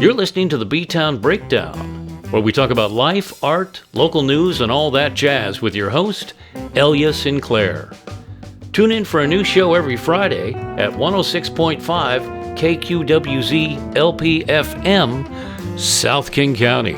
You're listening to the B-Town Breakdown, where we talk about life, art, local news, and all that jazz with your host, Alia Sinclair. Tune in for a new show every Friday at 106.5 KQWZ LP-FM, South King County.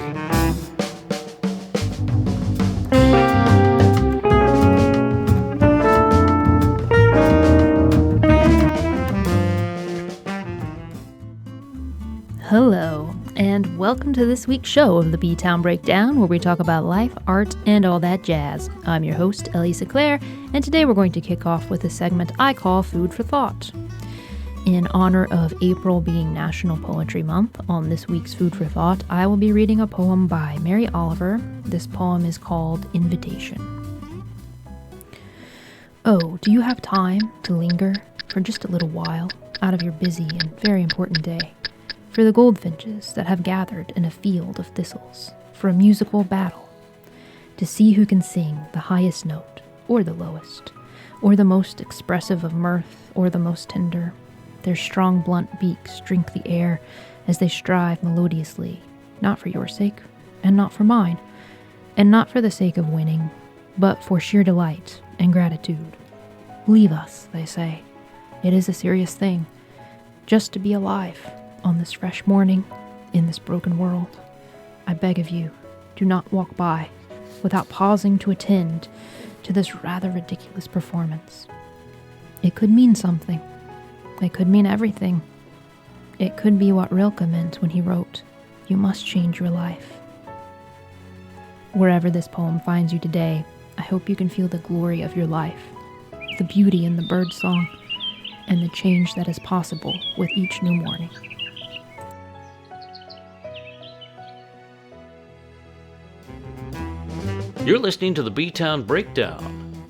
Hello, and welcome to this week's show of the B-Town Breakdown, where we talk about life, art, and all that jazz. I'm your host, Alia Sinclair, and today we're going to kick off with a segment I call Food for Thought. In honor of April being National Poetry Month, on this week's Food for Thought, I will be reading a poem by Mary Oliver. This poem is called Invitation. Oh, do you have time to linger for just a little while out of your busy and very important day? For the goldfinches that have gathered in a field of thistles, for a musical battle, to see who can sing the highest note, or the lowest, or the most expressive of mirth, or the most tender. Their strong, blunt beaks drink the air as they strive melodiously, not for your sake, and not for mine, and not for the sake of winning, but for sheer delight and gratitude. Leave us, they say. It is a serious thing, just to be alive. On this fresh morning, in this broken world, I beg of you, do not walk by without pausing to attend to this rather ridiculous performance. It could mean something. It could mean everything. It could be what Rilke meant when he wrote, "You must change your life." Wherever this poem finds you today, I hope you can feel the glory of your life, the beauty in the bird song, and the change that is possible with each new morning. You're listening to the B-Town Breakdown,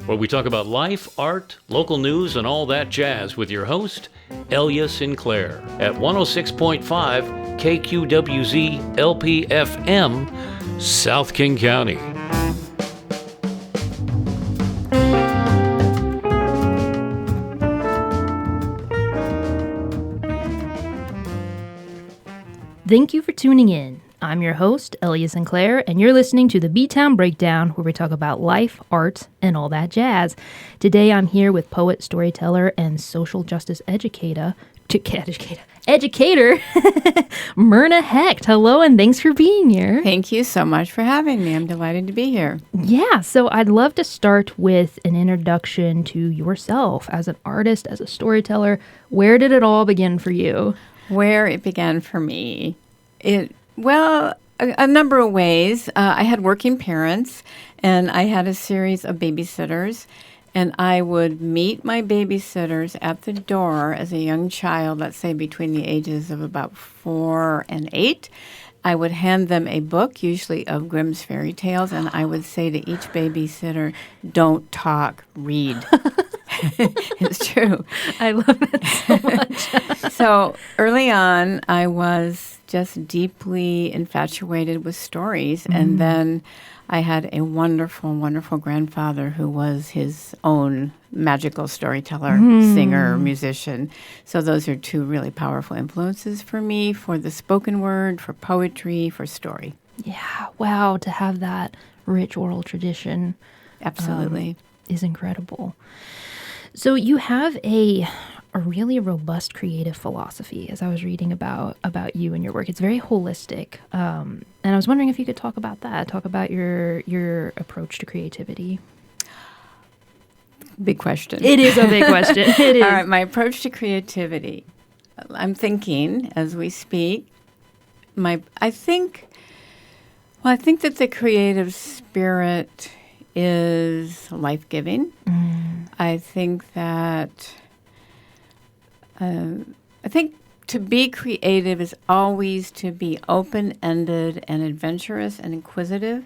where we talk about life, art, local news, and all that jazz with your host, Alia Sinclair, at 106.5 KQWZ LP-FM, South King County. Thank you for tuning in. I'm your host, Alia Sinclair, and you're listening to the B-Town Breakdown, where we talk about life, art, and all that jazz. Today I'm here with poet, storyteller, and social justice educator, Merna Hecht. Hello, and thanks for being here. Thank you so much for having me. I'm delighted to be here. Yeah, so I'd love to start with an introduction to yourself as an artist, as a storyteller. Where did it all begin for you? Where it began for me? Well, a number of ways. I had working parents, and I had a series of babysitters, and I would meet my babysitters at the door as a young child, let's say between the ages of about 4 and 8. I would hand them a book, usually of Grimm's fairy tales, and I would say to each babysitter, "Don't talk, read." It's true. I love it so much. So early on, I was just deeply infatuated with stories. And then I had a wonderful, wonderful grandfather who was his own magical storyteller, singer, musician. So those are two really powerful influences for me, for the spoken word, for poetry, for story. Yeah, wow, to have that rich oral tradition. Absolutely. Is incredible. So you have a really robust creative philosophy, as I was reading about you and your work. It's very holistic. And I was wondering if you could talk about that, talk about your approach to creativity. Big question. It is a big question. It is. All right, my approach to creativity. I'm thinking as we speak, I think that the creative spirit is life-giving. I think that to be creative is always to be open-ended and adventurous and inquisitive,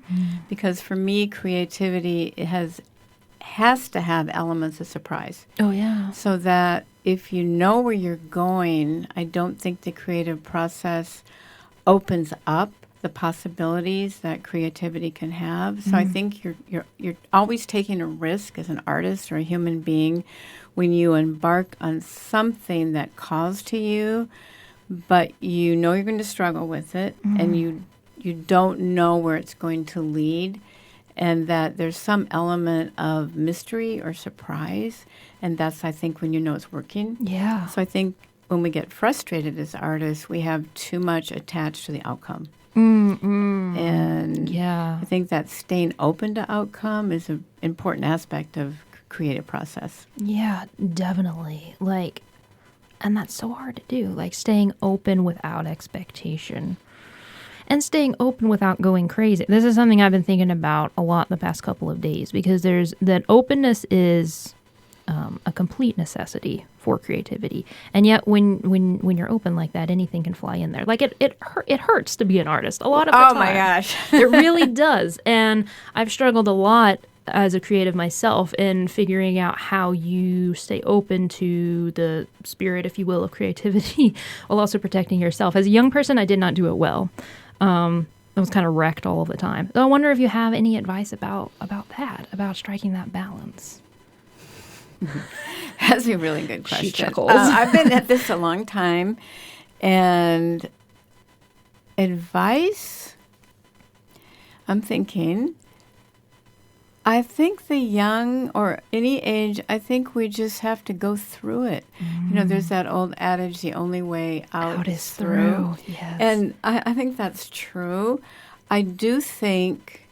because for me, creativity has to have elements of surprise. Oh, yeah. So that if you know where you're going, I don't think the creative process opens up the possibilities that creativity can have. So I think you're always taking a risk as an artist or a human being when you embark on something that calls to you, but you know you're going to struggle with it, and you don't know where it's going to lead, and that there's some element of mystery or surprise, and that's, I think, when you know it's working. Yeah. So I think when we get frustrated as artists, we have too much attached to the outcome. And Yeah. I think that staying open to outcome is an important aspect of creative process. Yeah, definitely. Like, and that's so hard to do. Like, staying open without expectation. And staying open without going crazy. This is something I've been thinking about a lot the past couple of days, because there's that openness is a complete necessity for creativity. And yet when you're open like that, anything can fly in there. Like it hurts to be an artist a lot of the time. Oh my gosh. It really does. And I've struggled a lot as a creative myself in figuring out how you stay open to the spirit, if you will, of creativity while also protecting yourself. As a young person, I did not do it well. I was kind of wrecked all of the time. So I wonder if you have any advice about that, about striking that balance. That's a really good question. She chuckles. I've been at this a long time, and advice, I'm thinking, I think the young or any age, I think we just have to go through it. You know, there's that old adage, the only way out is through. Yes. And I think that's true. I do think,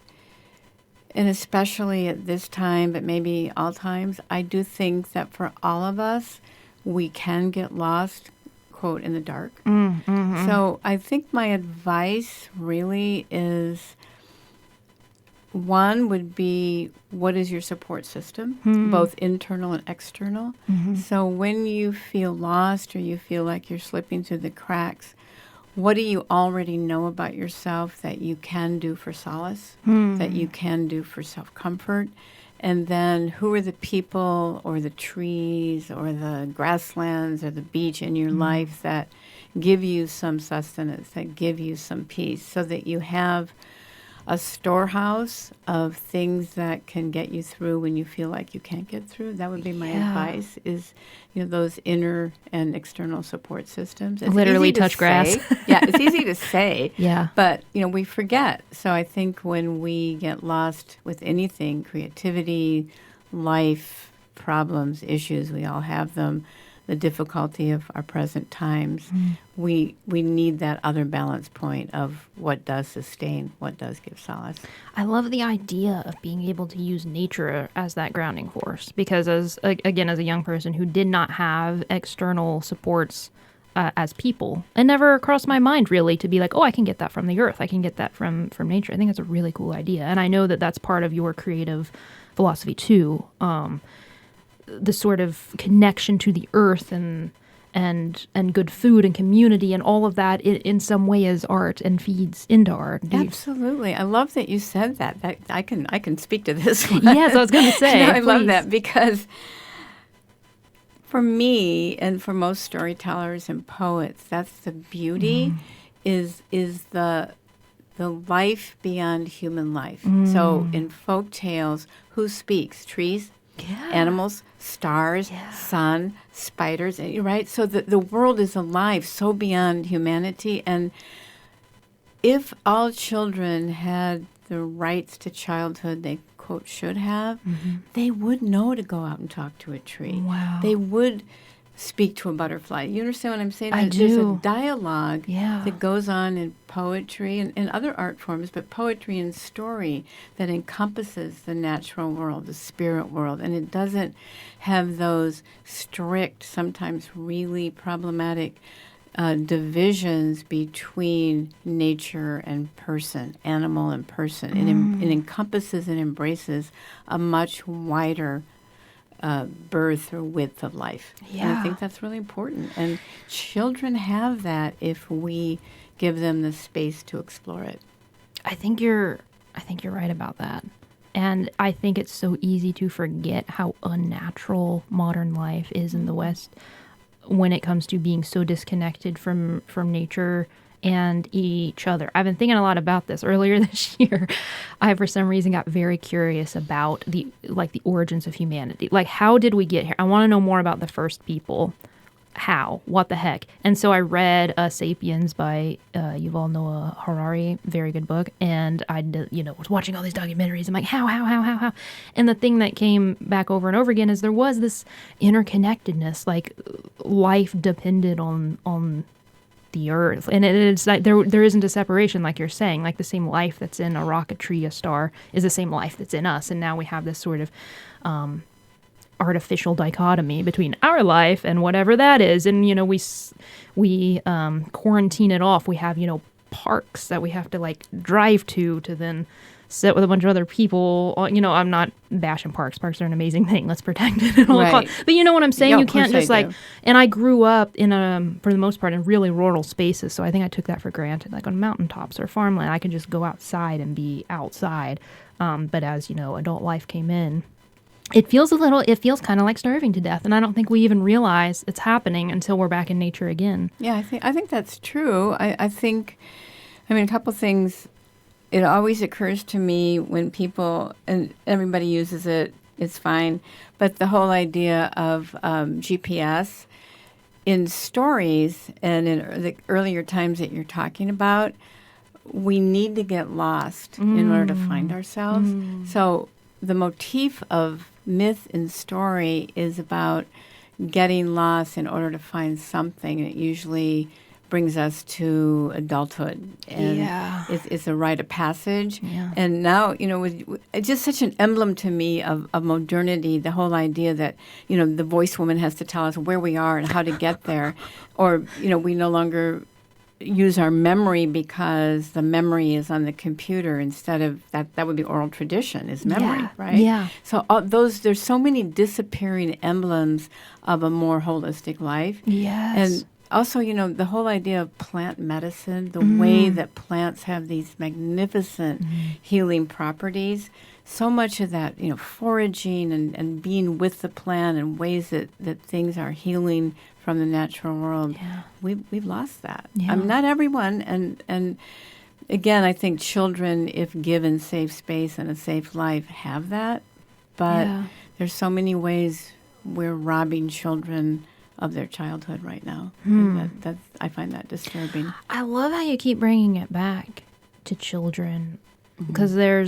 and especially at this time, but maybe all times, I do think that for all of us, we can get lost, quote, in the dark. So I think my advice really is, one would be, what is your support system, both internal and external? So when you feel lost or you feel like you're slipping through the cracks, what do you already know about yourself that you can do for solace, that you can do for self-comfort? And then who are the people or the trees or the grasslands or the beach in your life that give you some sustenance, that give you some peace, so that you have a storehouse of things that can get you through when you feel like you can't get through? That would be my advice, is, you know, those inner and external support systems. It's Literally touch grass. Yeah, it's easy to say. Yeah. But, you know, we forget. So I think when we get lost with anything, creativity, life, problems, issues, we all have them, the difficulty of our present times, we need that other balance point of what does sustain, what does give solace. I love the idea of being able to use nature as that grounding force, because as a young person who did not have external supports as people, it never crossed my mind really to be like, oh, I can get that from the earth, I can get that from nature. I think that's a really cool idea, and I know that that's part of your creative philosophy too. The sort of connection to the earth and good food and community and all of that in some way is art and feeds into art. Absolutely. I love that you said that. That I can speak to this one. Yes, I was going to say. No, I love that, because for me and for most storytellers and poets, that's the beauty, is the life beyond human life. So in folk tales, who speaks? Trees? Yeah. Animals, stars, sun, spiders, right? So the world is alive, so beyond humanity. And if all children had the rights to childhood they, quote, should have, they would know to go out and talk to a tree. Wow. They would speak to a butterfly. You understand what I'm saying? I There's do. a dialogue Yeah. that goes on in poetry and other art forms, but poetry and story that encompasses the natural world, the spirit world, and it doesn't have those strict, sometimes really problematic divisions between nature and person, animal and person. It encompasses and embraces a much wider birth or width of life. And I Yeah. think that's really important. And children have that if we give them the space to explore it. I think you're right about that. And I think it's so easy to forget how unnatural modern life is in the West when it comes to being so disconnected from nature and each other. I've been thinking a lot about this. Earlier this year, I, for some reason, got very curious about the origins of humanity. Like, how did we get here? I want to know more about the first people. how? What the heck? And so I read Sapiens by Yuval Noah Harari, very good book. And I, was watching all these documentaries. I'm like, how? And the thing that came back over and over again is there was this interconnectedness, like life depended on the earth, and it's like there isn't a separation, like you're saying. Like the same life that's in a rock, a tree, a star is the same life that's in us, and now we have this sort of artificial dichotomy between our life and whatever that is. And we quarantine it off. We have parks that we have to like drive to then sit with a bunch of other people. I'm not bashing parks. Parks are an amazing thing. Let's protect it at all costs. But you know what I'm saying? Yeah, you can't just like, and I grew up in for the most part, in really rural spaces. So I think I took that for granted. Like on mountaintops or farmland, I could just go outside and be outside. But as adult life came in, it feels kind of like starving to death. And I don't think we even realize it's happening until we're back in nature again. Yeah, I think that's true. I think, a couple things. It always occurs to me when people, and everybody uses it, it's fine, but the whole idea of GPS in stories and in the earlier times that you're talking about, we need to get lost in order to find ourselves. So the motif of myth and story is about getting lost in order to find something. It usually brings us to adulthood, and it's a rite of passage. Yeah. And now, it's just such an emblem to me of modernity, the whole idea that, the voice woman has to tell us where we are and how to get there. Or, we no longer use our memory because the memory is on the computer instead of that would be oral tradition is memory, right? Yeah. So there's so many disappearing emblems of a more holistic life. Yes. And also, the whole idea of plant medicine, the way that plants have these magnificent healing properties, so much of that, foraging and being with the plant and ways that things are healing from the natural world, we've lost that. Yeah. Not everyone, and again, I think children, if given safe space and a safe life, have that, but there's so many ways we're robbing children of their childhood right now. I find that disturbing. I love how you keep bringing it back to children, because I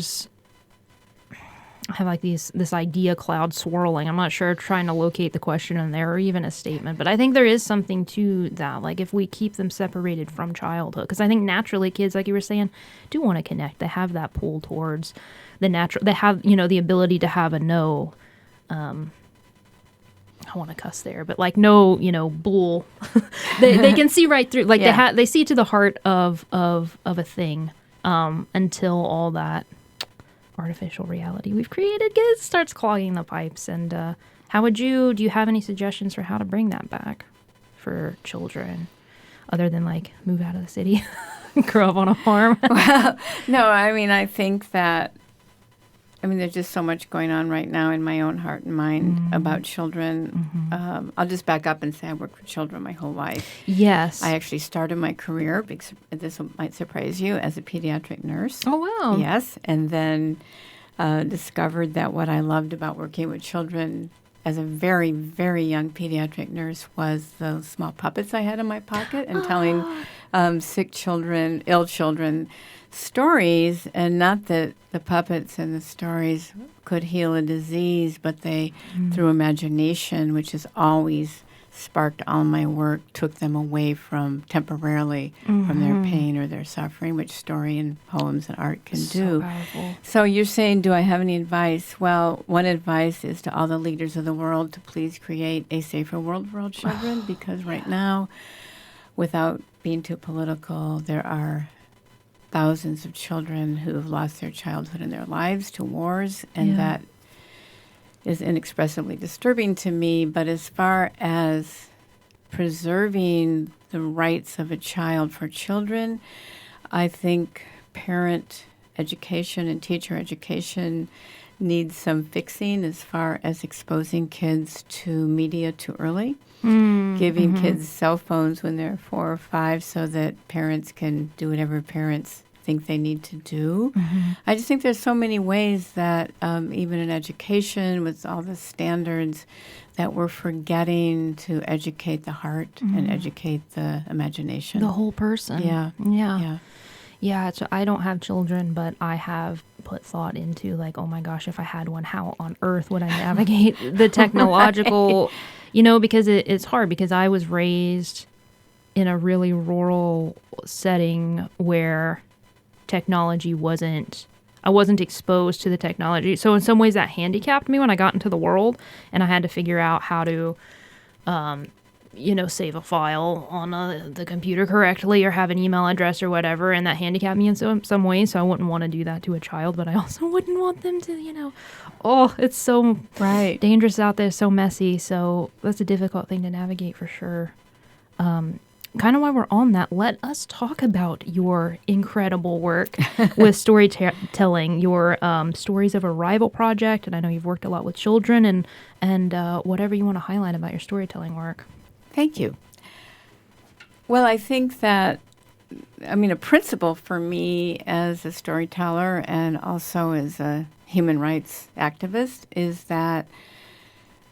have like this idea cloud swirling. I'm not sure, trying to locate the question in there or even a statement, but I think there is something to that. Like if we keep them separated from childhood, because I think naturally kids, like you were saying, do want to connect. They have that pull towards the natural. They have the ability to have a no. I want to cuss there, but like no, bull. they can see right through. Like they see to the heart of a thing until all that artificial reality we've created starts clogging the pipes. And do you have any suggestions for how to bring that back for children, other than like move out of the city, grow up on a farm? Well, no, I think that. There's just so much going on right now in my own heart and mind about children. I'll just back up and say I worked with children my whole life. Yes. I actually started my career, this might surprise you, as a pediatric nurse. Oh, wow. Yes, and then discovered that what I loved about working with children as a very, very young pediatric nurse was the small puppets I had in my pocket and telling sick children, ill children, stories, and not that the puppets and the stories could heal a disease, but they, through imagination, which has always sparked all my work, took them away from temporarily from their pain or their suffering, which story and poems and art can do. Powerful. So you're saying, do I have any advice? Well, one advice is to all the leaders of the world to please create a safer world for all children, because right now, without being too political, there are thousands of children who have lost their childhood and their lives to wars, and that is inexpressibly disturbing to me. But as far as preserving the rights of a child for children, I think parent education and teacher education needs some fixing as far as exposing kids to media too early. Giving kids cell phones when they're 4 or 5 so that parents can do whatever parents think they need to do. I just think there's so many ways that even in education, with all the standards, that we're forgetting to educate the heart and educate the imagination. The whole person. Yeah, I don't have children, but I have put thought into like, oh my gosh, if I had one, how on earth would I navigate the technological, because it's hard, because I was raised in a really rural setting where technology I wasn't exposed to the technology. So in some ways that handicapped me when I got into the world, and I had to figure out how to, save a file on the computer correctly or have an email address or whatever. And that handicapped me in some ways. So I wouldn't want to do that to a child, but I also wouldn't want them to, it's so dangerous out there, so messy. So that's a difficult thing to navigate for sure. Kind of while we're on that, let us talk about your incredible work with storytelling, your Stories of Arrival project. And I know you've worked a lot with children and whatever you want to highlight about your storytelling work. Thank you. Well, I think that, a principle for me as a storyteller and also as a human rights activist is that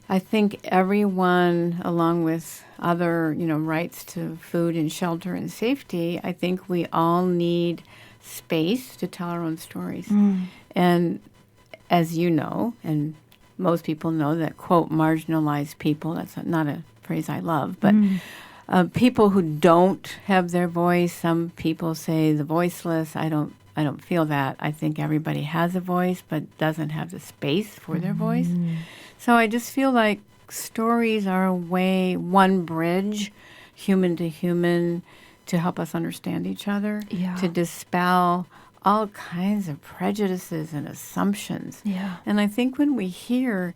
I think everyone, along with other, rights to food and shelter and safety, I think we all need space to tell our own stories. And as you know, and most people know, that, quote, marginalized people, that's not a phrase I love, but people who don't have their voice, some people say the voiceless. I don't feel that. I think everybody has a voice but doesn't have the space for their voice. So I just feel like stories are one bridge, human to human, to help us understand each other, to dispel all kinds of prejudices and assumptions. And I think when we hear,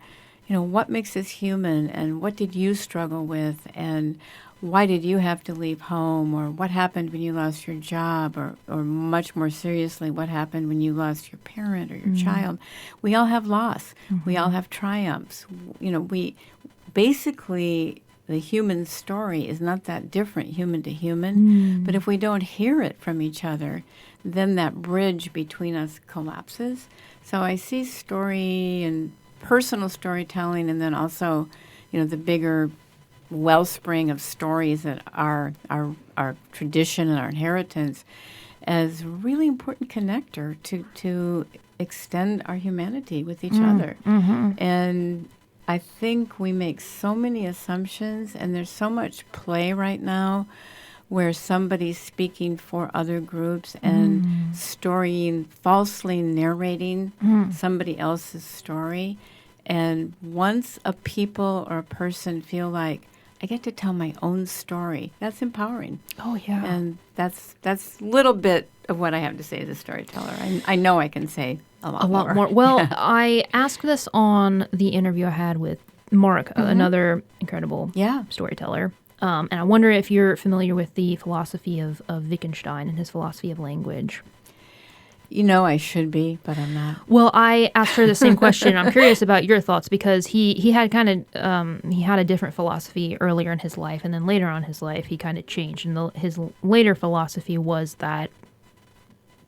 what makes us human, and what did you struggle with, and why did you have to leave home, or what happened when you lost your job, or much more seriously, what happened when you lost your parent or your child. We all have loss. We all have triumphs. We basically, the human story is not that different, human to human. But if we don't hear it from each other, then that bridge between us collapses. So I see story and personal storytelling, and then also, the bigger wellspring of stories that are our tradition and our inheritance, as really important connector to extend our humanity with each other. And I think we make so many assumptions, and there's so much play right now where somebody's speaking for other groups and falsely narrating somebody else's story. And once a people or a person feel like, I get to tell my own story, that's empowering. Oh, yeah. And that's a little bit of what I have to say as a storyteller. I know I can say a lot more. Well, I asked this on the interview I had with Marika, another incredible storyteller. And I wonder if you're familiar with the philosophy of Wittgenstein and his philosophy of language. I should be, but I'm not. Well, I asked her the same question. I'm curious about your thoughts, because he had he had a different philosophy earlier in his life, and then later on in his life he kind of changed. And his later philosophy was that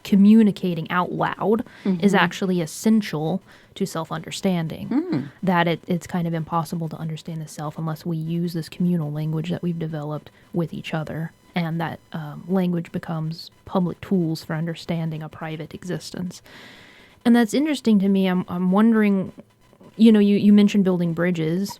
communicating out loud is actually essential to self-understanding. That it's kind of impossible to understand the self unless we use this communal language that we've developed with each other. And that language becomes public tools for understanding a private existence. And that's interesting to me. I'm wondering, you mentioned building bridges,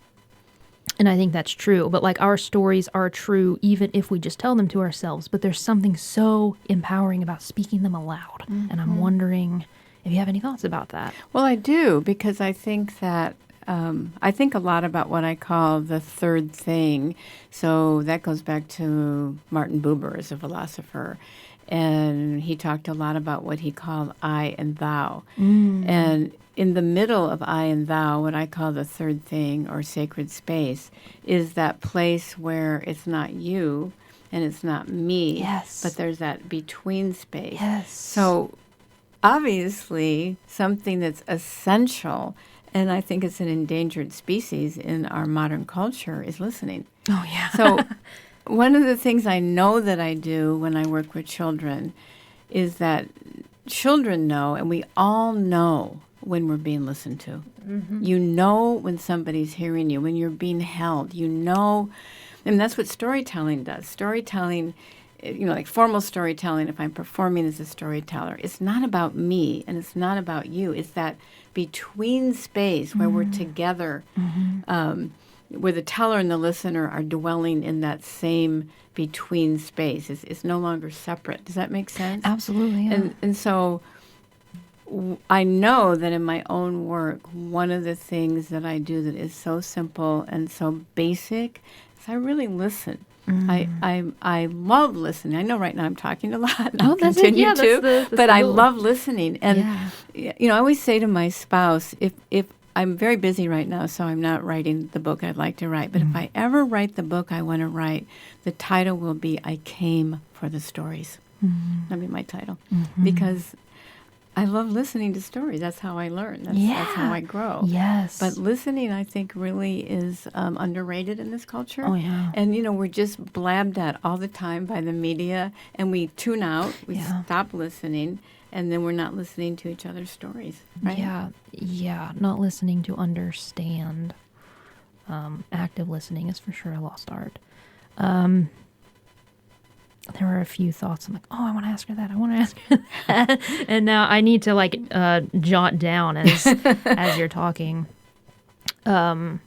and I think that's true. But like, our stories are true even if we just tell them to ourselves. But there's something so empowering about speaking them aloud. And I'm wondering if you have any thoughts about that. Well, I do, because I think that I think a lot about what I call the third thing. So that goes back to Martin Buber as a philosopher. And he talked a lot about what he called I and thou. And in the middle of I and thou, what I call the third thing, or sacred space, is that place where it's not you and it's not me, but there's that between space. So obviously something that's essential, and I think it's an endangered species in our modern culture, is listening. Oh, yeah. So one of the things I know that I do when I work with children is that children know, and we all know when we're being listened to. Mm-hmm. You know when somebody's hearing you, when you're being held. You know, and that's what storytelling does. Storytelling, like formal storytelling, if I'm performing as a storyteller, it's not about me and it's not about you. It's that between space where we're together, where the teller and the listener are dwelling in that same between space. It's no longer separate. Does that make sense? Absolutely. Yeah. And so I know that in my own work, one of the things that I do that is so simple and so basic is I really listen. I love listening. I know right now I'm talking a lot. And I'll continue to, but I love listening. And I always say to my spouse, if I'm very busy right now, so I'm not writing the book I'd like to write. But if I ever write the book I want to write, the title will be "I Came for the Stories." That'll be my title because I love listening to stories. That's how I learn. That's how I grow. Yes. But listening, I think, really is underrated in this culture. Oh, yeah. And, we're just blabbed at all the time by the media, and we tune out. We stop listening, and then we're not listening to each other's stories, right? Yeah. Not listening to understand. Active listening is for sure a lost art. There were a few thoughts. I'm like, I want to ask her that. I want to ask her that. And now I need to jot down as you're talking. When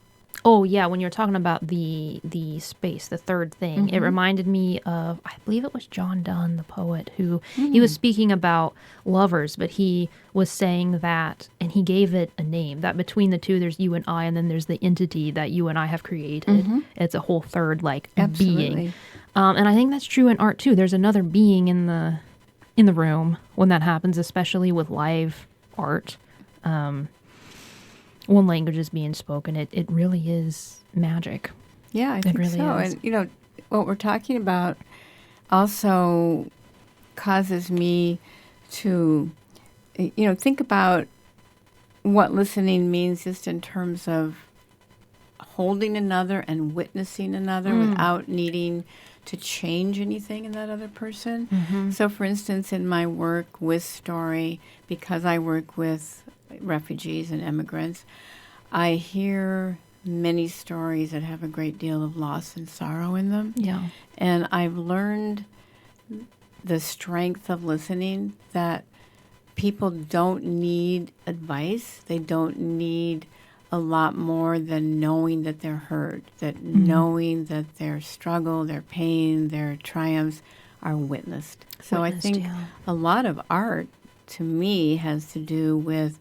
you're talking about the space, the third thing, it reminded me of, I believe it was John Donne, the poet, who he was speaking about lovers, but he was saying that, and he gave it a name, that between the two, there's you and I, and then there's the entity that you and I have created. It's a whole third being. And I think that's true in art too. There's another being in the room when that happens, especially with live art. When language is being spoken, it really is magic. Yeah, I think really so. is. And what we're talking about also causes me to think about what listening means just in terms of holding another and witnessing another without needing to change anything in that other person. So, for instance, in my work with story, because I work with refugees and immigrants, I hear many stories that have a great deal of loss and sorrow in them. Yeah. And I've learned the strength of listening, that people don't need advice. They don't need a lot more than knowing that they're heard, that knowing that their struggle, their pain, their triumphs are witnessed. So I think a lot of art, to me, has to do with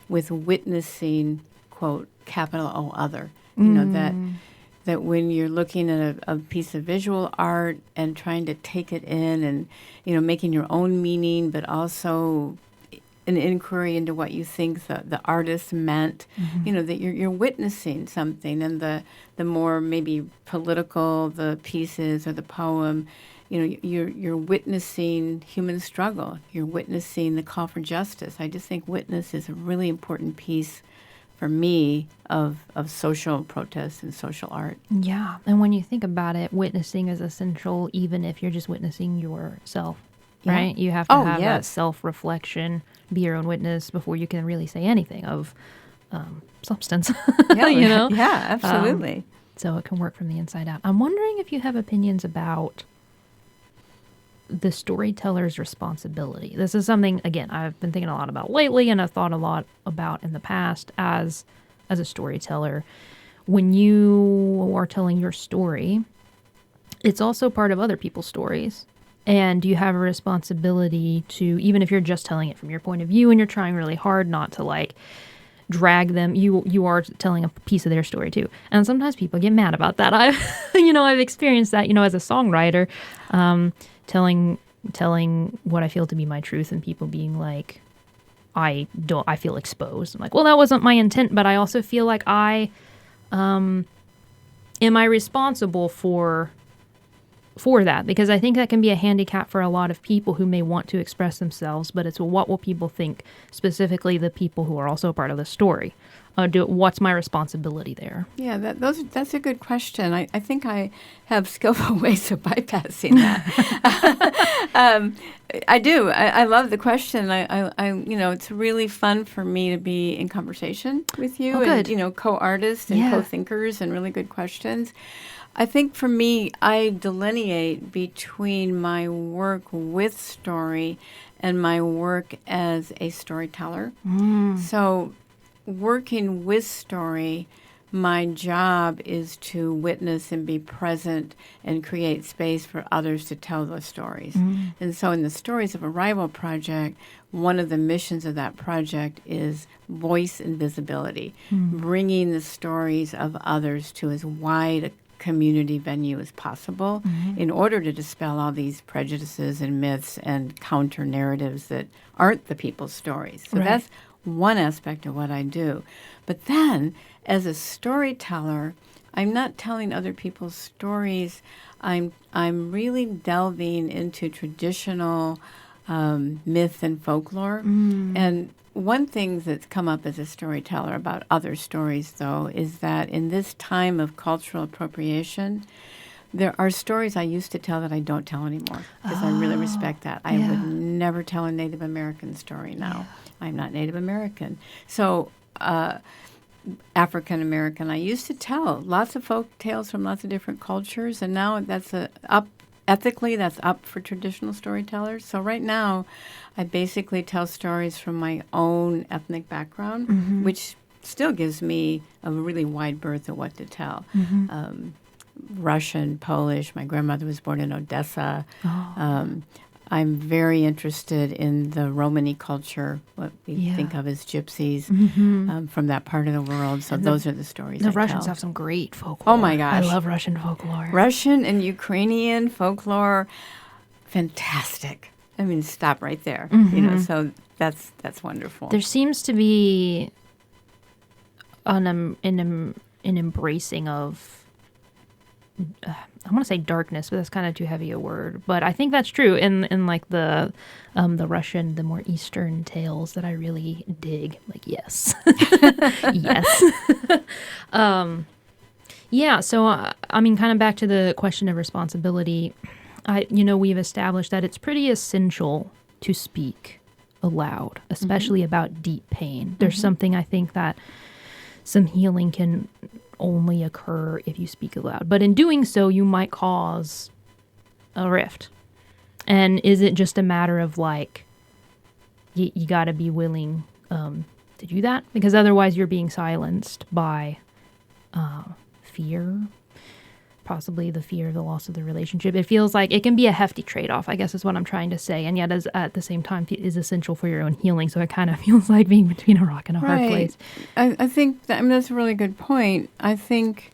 witnessing, quote, capital O other. That when you're looking at a piece of visual art and trying to take it in and, making your own meaning, but also an inquiry into what you think the artist meant, that you're witnessing something. And the more maybe political the piece is or the poem, you're witnessing human struggle. You're witnessing the call for justice. I just think witness is a really important piece for me of social protest and social art. Yeah. And when you think about it, witnessing is essential even if you're just witnessing yourself, right? You have to have that self-reflection, be your own witness before you can really say anything of substance, Yeah, absolutely. So it can work from the inside out. I'm wondering if you have opinions about the storyteller's responsibility. This is something, again, I've been thinking a lot about lately, and I've thought a lot about in the past as a storyteller. When you are telling your story, it's also part of other people's stories. And you have a responsibility to, even if you're just telling it from your point of view and you're trying really hard not to drag them, you are telling a piece of their story too. And sometimes people get mad about that. I've experienced that, as a songwriter, telling what I feel to be my truth and people being like, I feel exposed. I'm like, well, that wasn't my intent, but I also feel like am I responsible for for that, because I think that can be a handicap for a lot of people who may want to express themselves, but it's what will people think, specifically the people who are also part of the story. What's my responsibility there? Yeah, that's a good question. I think I have skillful ways of bypassing that. I do. I love the question. I it's really fun for me to be in conversation with you and, co-artists and co-thinkers and really good questions. I think for me, I delineate between my work with story and my work as a storyteller. So working with story, my job is to witness and be present and create space for others to tell those stories. And so in the Stories of Arrival project, one of the missions of that project is voice and visibility, bringing the stories of others to as wide a community venue as possible in order to dispel all these prejudices and myths and counter narratives that aren't the people's stories. So that's one aspect of what I do. But then, as a storyteller, I'm not telling other people's stories. I'm really delving into traditional myth and folklore. And one thing that's come up as a storyteller about other stories, though, is that in this time of cultural appropriation, there are stories I used to tell that I don't tell anymore because I really respect that. I would never tell a Native American story now. I'm not Native American. So African American, I used to tell lots of folk tales from lots of different cultures, and now that's ethically, that's up for traditional storytellers. So right now, I basically tell stories from my own ethnic background, which still gives me a really wide berth of what to tell. Russian, Polish. My grandmother was born in Odessa. I'm very interested in the Romani culture, what we think of as gypsies, from that part of the world. So those are the stories The I Russians tell. have some great folklore. Oh, my gosh. I love Russian folklore. Russian and Ukrainian folklore, fantastic. I mean, stop right there. So that's wonderful. There seems to be an embracing of, I want to say darkness, but that's kind of too heavy a word. But I think that's true in like the Russian, the more Eastern tales that I really dig. Like, yes. Yes. So, I mean, kind of back to the question of responsibility, we've established that it's pretty essential to speak aloud, especially about deep pain. There's something I think that some healing can only occur if you speak aloud. But in doing so, you might cause a rift. And is it just a matter of like, you got to be willing to do that? Because otherwise you're being silenced by fear, possibly the fear of the loss of the relationship. It feels like it can be a hefty trade-off, I guess is what I'm trying to say. And yet at the same time is essential for your own healing. So it kind of feels like being between a rock and a hard place. I think that's a really good point. I think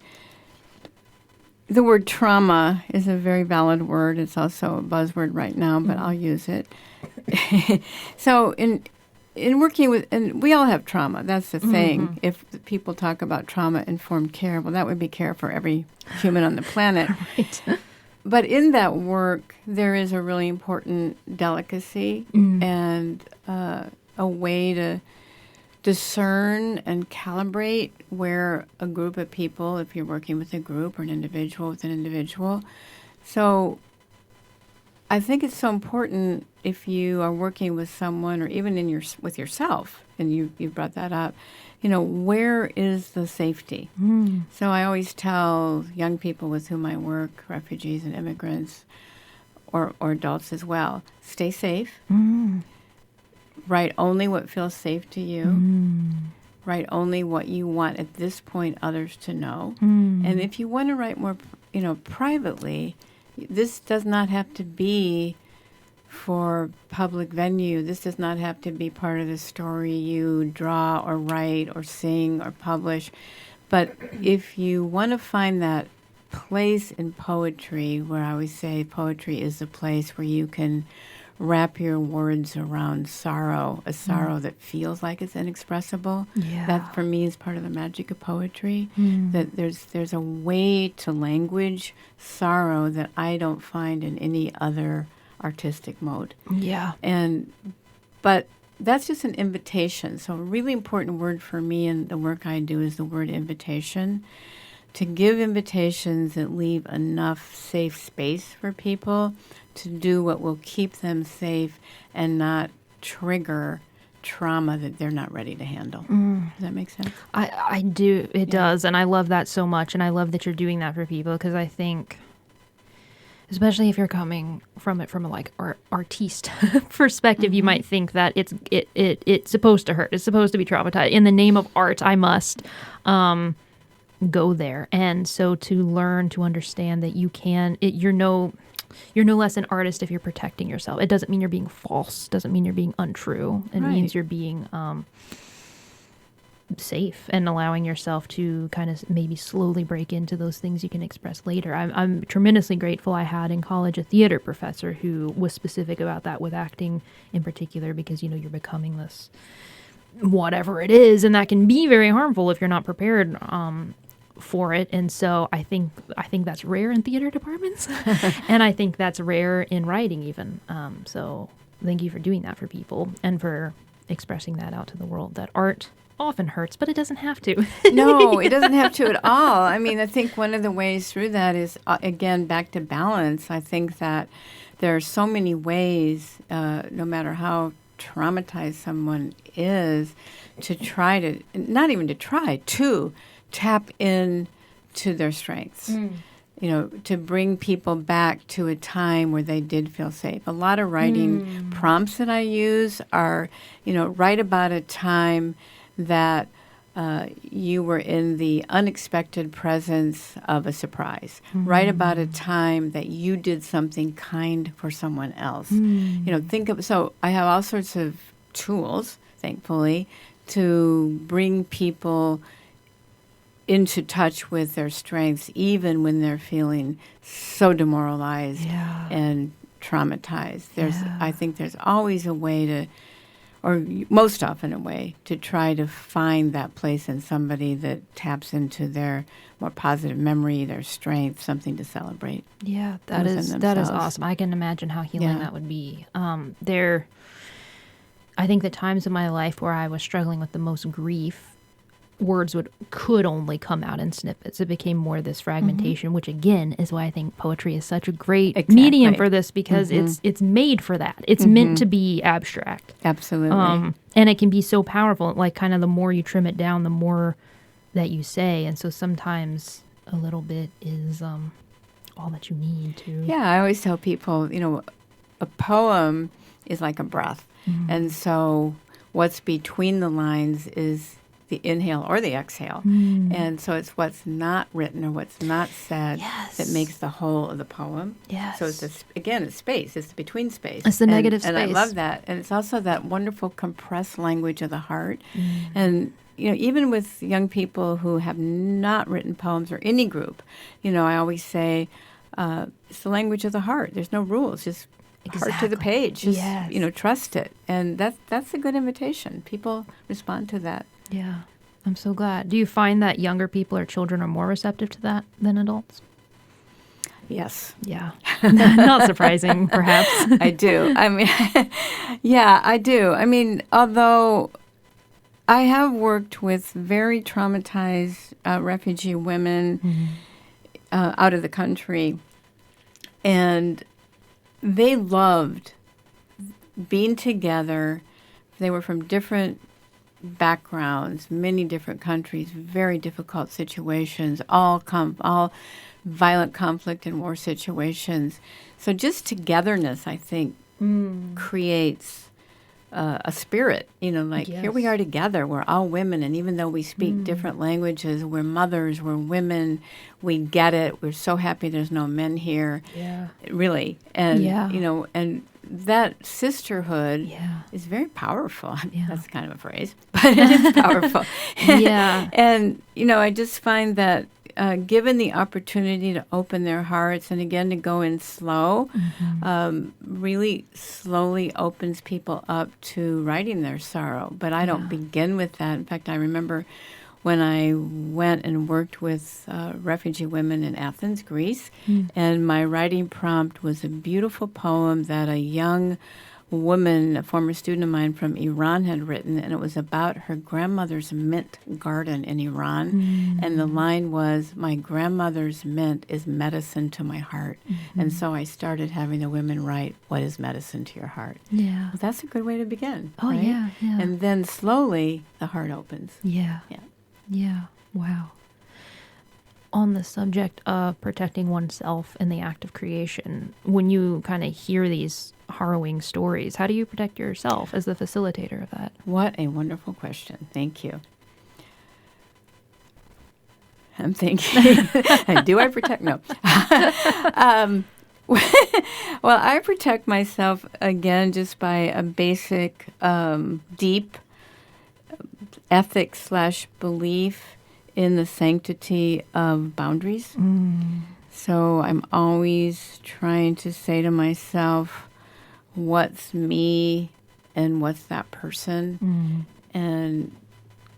the word trauma is a very valid word. It's also a buzzword right now, but I'll use it. So in working with, and we all have trauma, that's the thing. If people talk about trauma-informed care, well, that would be care for every human on the planet. Right. But in that work, there is a really important delicacy and a way to discern and calibrate where a group of people, if you're working with a group or an individual with an individual. So I think it's so important if you are working with someone or even with yourself, and you brought that up, where is the safety? So I always tell young people with whom I work, refugees and immigrants, or adults as well, stay safe. Write only what feels safe to you. Write only what you want at this point others to know. And if you want to write more, privately, this does not have to be for public venue. This does not have to be part of the story you draw or write or sing or publish. But if you want to find that place in poetry, where I always say poetry is the place where you can wrap your words around sorrow, a sorrow that feels like it's inexpressible. Yeah. That, for me, is part of the magic of poetry, that there's a way to language sorrow that I don't find in any other artistic mode. Yeah. But that's just an invitation. So a really important word for me in the work I do is the word invitation. To give invitations that leave enough safe space for people to do what will keep them safe and not trigger trauma that they're not ready to handle. Does that make sense? I do. It does. And I love that so much. And I love that you're doing that for people, because I think, especially if you're coming from it from a artiste perspective, you might think that it's supposed to hurt. It's supposed to be traumatized. In the name of art, I must go there. And so to learn to understand that you can, you're no less an artist if you're protecting yourself. It doesn't mean you're being false. Doesn't mean you're being untrue. It means you're being safe and allowing yourself to kind of maybe slowly break into those things you can express later. I'm tremendously grateful I had in college a theater professor who was specific about that with acting in particular, because, you're becoming this whatever it is, and that can be very harmful if you're not prepared for it. And so I think that's rare in theater departments, and I think that's rare in writing even. So thank you for doing that for people and for expressing that out to the world, that art often hurts, but it doesn't have to. No, it doesn't have to at all. I mean, I think one of the ways through that is, again, back to balance. I think that there are so many ways, no matter how traumatized someone is, to try to, not even to try, to tap in to their strengths. To bring people back to a time where they did feel safe. A lot of writing prompts that I use are, write about a time that you were in the unexpected presence of a surprise. Write about a time that you did something kind for someone else. So I have all sorts of tools, thankfully, to bring people into touch with their strengths, even when they're feeling so demoralized and traumatized. I think there's always a way to, or most often a way, to try to find that place in somebody that taps into their more positive memory, their strength, something to celebrate. Yeah, that is awesome. I can imagine how healing that would be. I think the times in my life where I was struggling with the most grief, words could only come out in snippets. It became more this fragmentation, which again is why I think poetry is such a great medium for this, because it's made for that. It's meant to be abstract. Absolutely. And it can be so powerful. Like, kind of the more you trim it down, the more that you say. And so sometimes a little bit is all that you need to. Yeah, I always tell people, a poem is like a breath. And so what's between the lines is the inhale or the exhale. And so it's what's not written or what's not said that makes the whole of the poem. Yes. So it's space. It's the between space. It's the negative space. And I love that. And it's also that wonderful compressed language of the heart. And, even with young people who have not written poems, or any group, I always say, it's the language of the heart. There's no rules. Just heart to the page. Just, trust it. And that's a good invitation. People respond to that. Yeah, I'm so glad. Do you find that younger people or children are more receptive to that than adults? Yes. Yeah. Not surprising, perhaps. I do. I mean, yeah, I do. I mean, although I have worked with very traumatized refugee women out of the country, and they loved being together. They were from different backgrounds, many different countries, very difficult situations, all violent conflict and war situations. So just togetherness, I think, creates a spirit, here we are together. We're all women, and even though we speak different languages, we're mothers, we're women, we get it. We're so happy there's no men here. Yeah. Really. And, and that sisterhood is very powerful. I mean, that's kind of a phrase, but it is powerful. And, I just find that given the opportunity to open their hearts and again to go in slow, really slowly opens people up to writing their sorrow. But I don't begin with that. In fact, I remember when I went and worked with refugee women in Athens, Greece, and my writing prompt was a beautiful poem that a young woman, a former student of mine from Iran, had written, and it was about her grandmother's mint garden in Iran. And the line was, "My grandmother's mint is medicine to my heart." And so I started having the women write, "What is medicine to your heart?" Yeah. Well, that's a good way to begin. Oh, right? yeah. And then slowly the heart opens. Yeah. Yeah. Yeah. Wow. On the subject of protecting oneself in the act of creation, when you kind of hear these harrowing stories, how do you protect yourself as the facilitator of that? What a wonderful question. Thank you. I'm thinking, do I protect? No. Well, I protect myself, again, just by a basic, deep ethic/belief in the sanctity of boundaries. So I'm always trying to say to myself, what's me and what's that person? And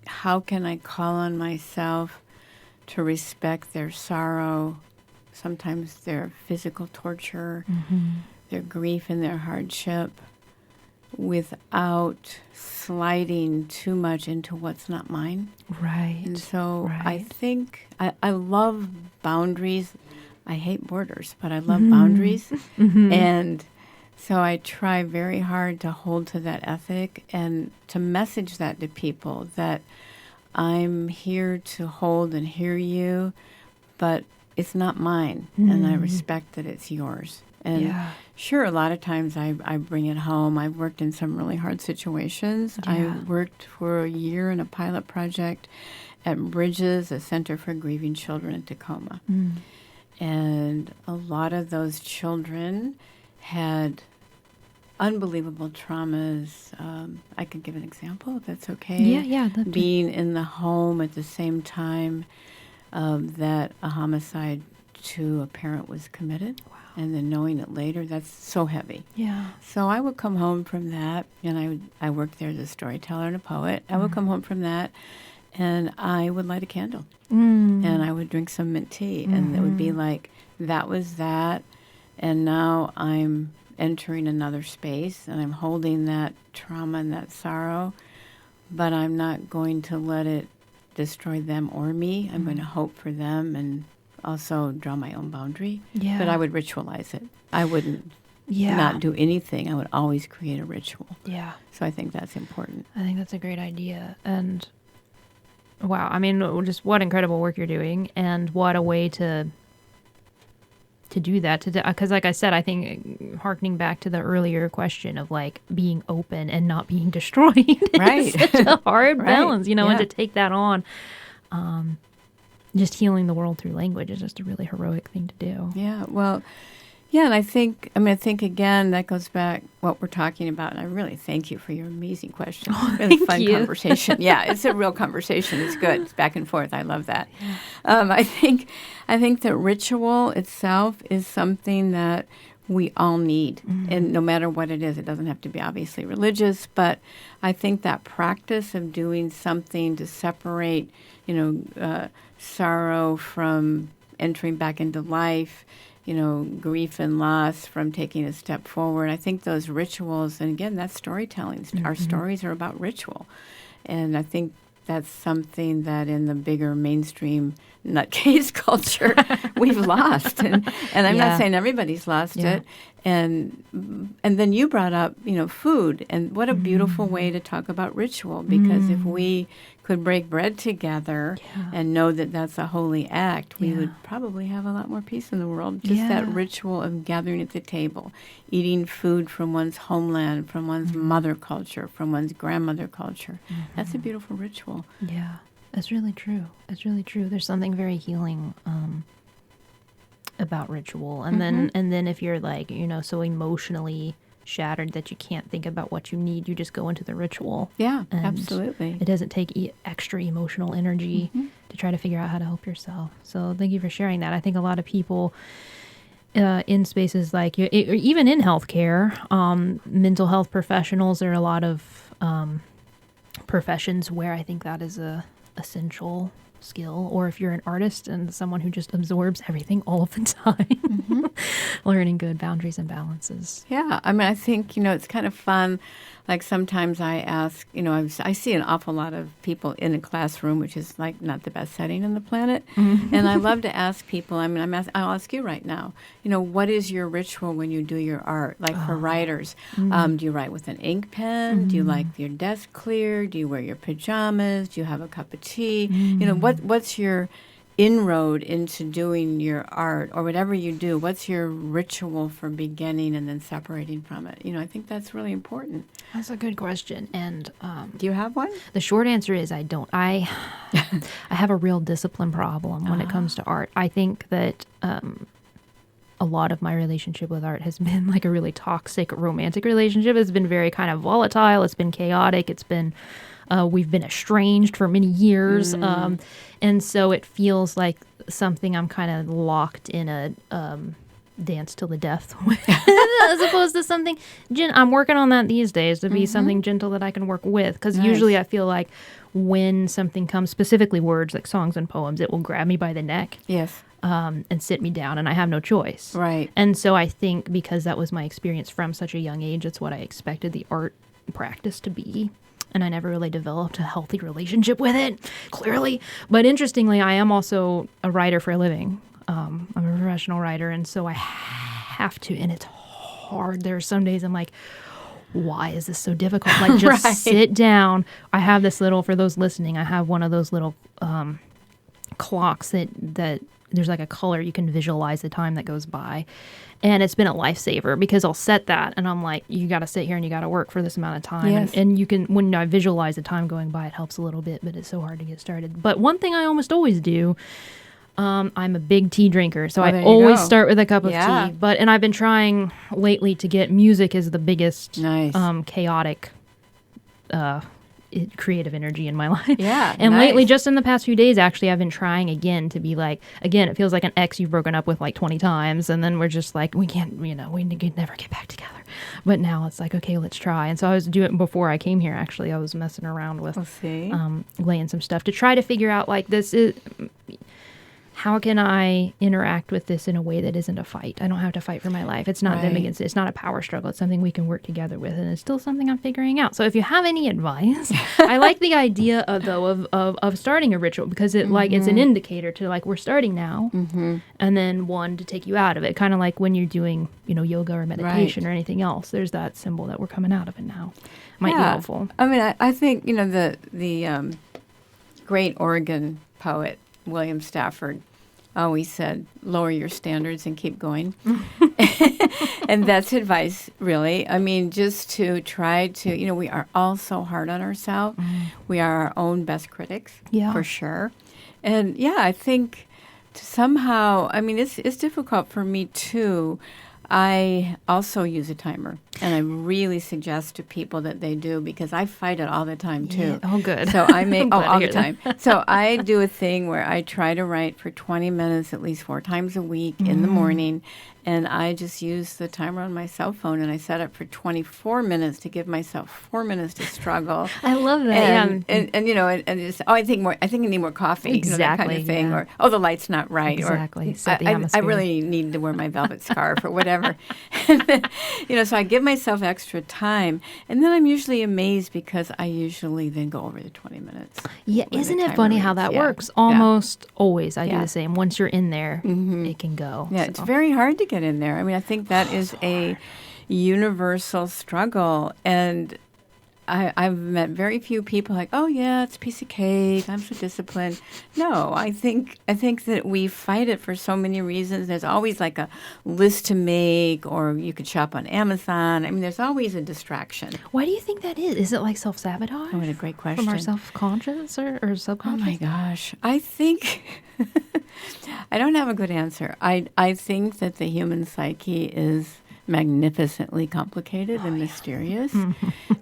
how can I call on myself to respect their sorrow, sometimes their physical torture, their grief and their hardship, without sliding too much into what's not mine. Right. And so I think I love boundaries. I hate borders, but I love boundaries. And so I try very hard to hold to that ethic and to message that to people, that I'm here to hold and hear you, but it's not mine, and I respect that it's yours. And sure, a lot of times I bring it home. I've worked in some really hard situations. I worked for a year in a pilot project at Bridges, a center for grieving children in Tacoma. And a lot of those children had unbelievable traumas. I could give an example, if that's okay. Yeah. Being in the home at the same time that a homicide to a parent was committed. Wow. And then knowing it later, that's so heavy. Yeah. So I would come home from that, and I worked there as a storyteller and a poet. I would come home from that, and I would light a candle. And I would drink some mint tea. And it would be like, that was that, and now I'm entering another space, and I'm holding that trauma and that sorrow, but I'm not going to let it destroy them or me. I'm going to hope for them and also draw my own boundary. Yeah. But I would ritualize it. I wouldn't not do anything. I would always create a ritual. Yeah. So I think that's important. I think that's a great idea. And wow, I mean, just what incredible work you're doing, and what a way to do that. Because like I said, I think harkening back to the earlier question of like being open and not being destroyed is such a hard balance, you know, and to take that on. Just healing the world through language is just a really heroic thing to do. Yeah, well, yeah, and I think again, that goes back what we're talking about, and I really thank you for your amazing questions. Really fun conversation. Yeah, it's a real conversation. It's good. It's back and forth. I love that. I think that ritual itself is something that we all need, and no matter what it is, it doesn't have to be obviously religious, but I think that practice of doing something to separate, sorrow from entering back into life, grief and loss from taking a step forward. I think those rituals, and again, that's storytelling. Our stories are about ritual. And I think that's something that in the bigger mainstream nutcase culture we've lost. And I'm not saying everybody's lost it. And then you brought up, food. And what a beautiful way to talk about ritual. Because if we could break bread together and know that that's a holy act, we would probably have a lot more peace in the world. Just that ritual of gathering at the table, eating food from one's homeland, from one's mother culture, from one's grandmother culture. That's a beautiful ritual. Yeah, that's really true. It's really true. There's something very healing about ritual. And then if you're like, so emotionally shattered that you can't think about what you need. You just go into the ritual. Yeah, And absolutely. It doesn't take extra emotional energy to try to figure out how to help yourself. So thank you for sharing that. I think a lot of people in spaces like or even in healthcare, mental health professionals, there are a lot of professions where I think that is a essential skill. Or if you're an artist and someone who just absorbs everything all of the time, learning good boundaries and balances. Yeah, I mean, I think, it's kind of fun. Like sometimes I ask, I see an awful lot of people in a classroom, which is like not the best setting on the planet. And I love to ask people, I'll ask you right now, what is your ritual when you do your art? Like for writers, do you write with an ink pen? Do you like your desk clear? Do you wear your pajamas? Do you have a cup of tea? What's your inroad into doing your art or whatever you do? What's your ritual for beginning and then separating from it? I think that's really important. That's a good question. And do you have one? the short answer is I don't. I have a real discipline problem when it comes to art. I think that a lot of my relationship with art has been like a really toxic romantic relationship. It's been very kind of volatile. It's been chaotic. It's been we've been estranged for many years. And so it feels like something I'm kind of locked in a dance till the death with, as opposed to something, I'm working on that these days to be something gentle that I can work with. Because usually I feel like when something comes, specifically words like songs and poems, it will grab me by the neck. Yes. And sit me down, and I have no choice. Right. And so I think because that was my experience from such a young age, it's what I expected the art practice to be. And I never really developed a healthy relationship with it, clearly. But interestingly, I am also a writer for a living. I'm a professional writer, and so I have to, and it's hard. There are some days I'm like, why is this so difficult? Like, just sit down. I have this little, for those listening, I have one of those little clocks that there's like a color. You can visualize the time that goes by. And it's been a lifesaver because I'll set that and I'm like, you got to sit here and you got to work for this amount of time. Yes. And you can, when I visualize the time going by, it helps a little bit, but it's so hard to get started. But one thing I almost always do, I'm a big tea drinker. So I always start with a cup of tea. And I've been trying lately to get music as the biggest chaotic creative energy in my life. Yeah. And lately, just in the past few days, actually, I've been trying again to be like, again, it feels like an ex you've broken up with like 20 times. And then we're just like, we can't, we could never get back together. But now it's like, okay, let's try. And so I was doing it before I came here, actually. I was messing around with laying some stuff to try to figure out like this is... How can I interact with this in a way that isn't a fight? I don't have to fight for my life. It's not them against it. It's not a power struggle. It's something we can work together with, and it's still something I'm figuring out. So if you have any advice, I like the idea of starting a ritual because it like it's an indicator to like we're starting now, and then one to take you out of it. Kind of like when you're doing yoga or meditation or anything else. There's that symbol that we're coming out of it now. Might be helpful. I mean, I think the great Oregon poet William Stafford always said, lower your standards and keep going. And that's advice, really. I mean, just to try to, we are all so hard on ourselves. We are our own best critics, for sure. And, I think somehow, I mean, it's difficult for me, too. I also use a timer, and I really suggest to people that they do because I fight it all the time, too. Yeah. Oh, good. So I make all the time. So I do a thing where I try to write for 20 minutes at least 4 times a week in the morning, and I just use the timer on my cell phone, and I set it for 24 minutes to give myself 4 minutes to struggle. I love that. And just, I think I need more coffee, that kind of thing, or the light's not right, exactly. or I really need to wear my velvet scarf or whatever. So I give myself extra time, and then I'm usually amazed because I usually then go over the 20 minutes. Yeah, isn't it funny how that works? Almost always I do the same. Once you're in there, it can go. Yeah, it's very hard to get in there. I mean, I think that is a universal struggle, and I've met very few people like, oh yeah, it's a piece of cake, I'm so disciplined. No, I think that we fight it for so many reasons. There's always like a list to make, or you could shop on Amazon. I mean, there's always a distraction. Why do you think that is? Is it like self-sabotage? Oh, what a great question. From our self-conscious or subconscious? Oh my gosh. I think, I don't have a good answer. I think that the human psyche is magnificently complicated and mysterious.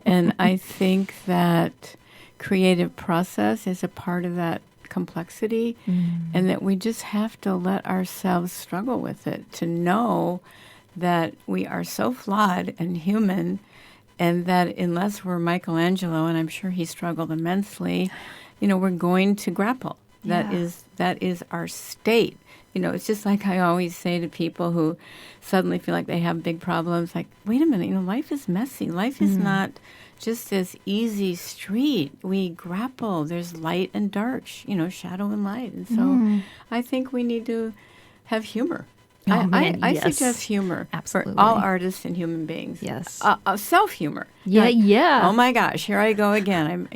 And I think that creative process is a part of that complexity, and that we just have to let ourselves struggle with it to know that we are so flawed and human, and that unless we're Michelangelo, and I'm sure he struggled immensely, we're going to grapple. That is our state. It's just like I always say to people who suddenly feel like they have big problems, like, wait a minute, life is messy. Life is not just this easy street. We grapple. There's light and dark, shadow and light. And so I think we need to have humor. I suggest humor Absolutely. for all artists and human beings. Yes. Self-humor. Yeah. Oh my gosh, here I go again.